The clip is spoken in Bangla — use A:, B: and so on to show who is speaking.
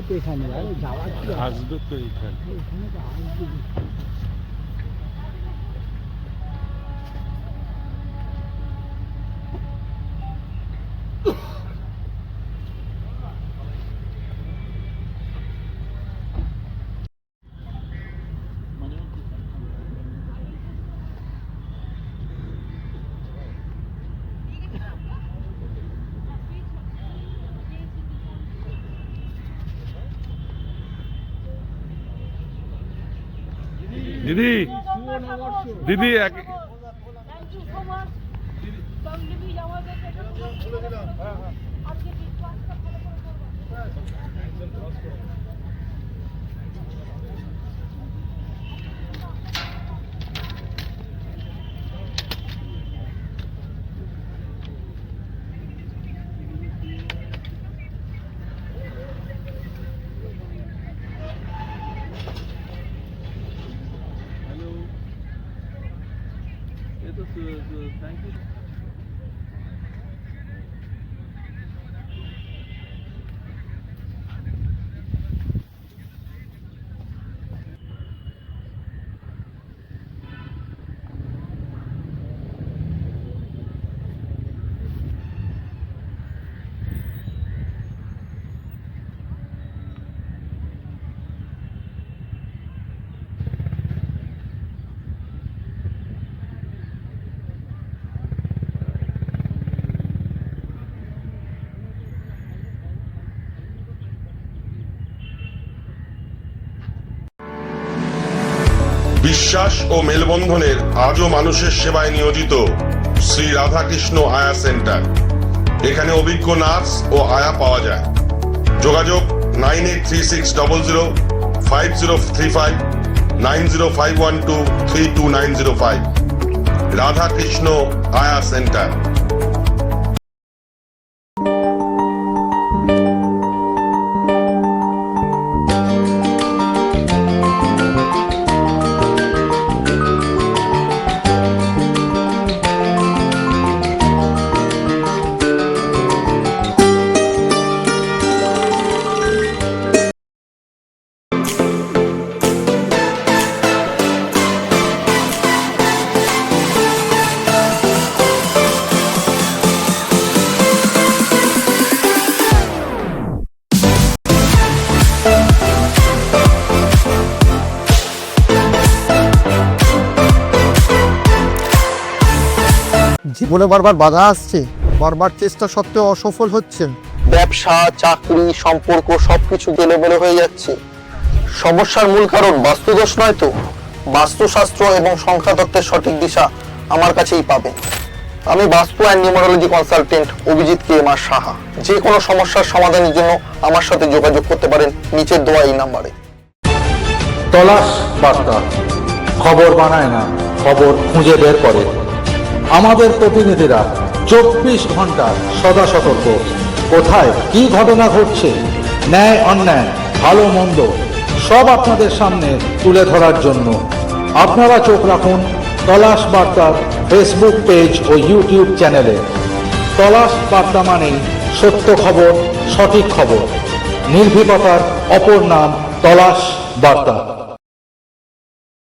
A: তো এখানে যাওয়া
B: আসবে তো এখানে।
A: এখানে তো আসবে।
B: দিদি দিদি এক
C: Thank you.
D: বিশ্বাস ও মেলবন্ধনের আজও মানুষের সেবায় নিয়োজিত শ্রী রাধাকৃষ্ণ আয়া সেন্টার। এখানে অভিজ্ঞ নার্স ও আয়া পাওয়া যায়। যোগাযোগ 9836005035 9051232905। রাধাকৃষ্ণ আয়া সেন্টার।
E: জীবনে বারবার বাধা আসছে, বারবার চেষ্টা সত্ত্বেও অসফল হচ্ছেন।
F: ব্যবসা, চাকরি, সম্পর্ক সবকিছু গেলেমেলে হয়ে যাচ্ছে। সমস্যার মূল কারণ বাস্তুদোষ নয় তো? বাস্তুশাস্ত্র এবং সংখ্যাতত্ত্বের সঠিক দিশা আমার কাছেই পাবেন। আমি বাস্তু and numerology consultant Abhijit KMR Saha. যে কোনো সমস্যার সমাধানের জন্য আমার সাথে যোগাযোগ করতে পারেন নিচের দেওয়া এই নাম্বারে।
G: তলাশ বার্তা, খবর বানায় না, খবর খুঁজে বের করে। আমাদের প্রতিনিধিরা 24 ঘন্টা সদা সতর্ক। কোথায় কি ঘটনা ঘটছে, ন্যায় অন্যায়, ভালো মন্দ সব আপনাদের সামনে তুলে ধরার জন্য আপনারা চোখ রাখুন তলাশ বার্তার ফেসবুক পেজ ও ইউটিউব চ্যানেলে। তলাশ বার্তা মানেই সত্য খবর, সঠিক খবর। নির্ভীকতার অপর নাম তলাশ বার্তা।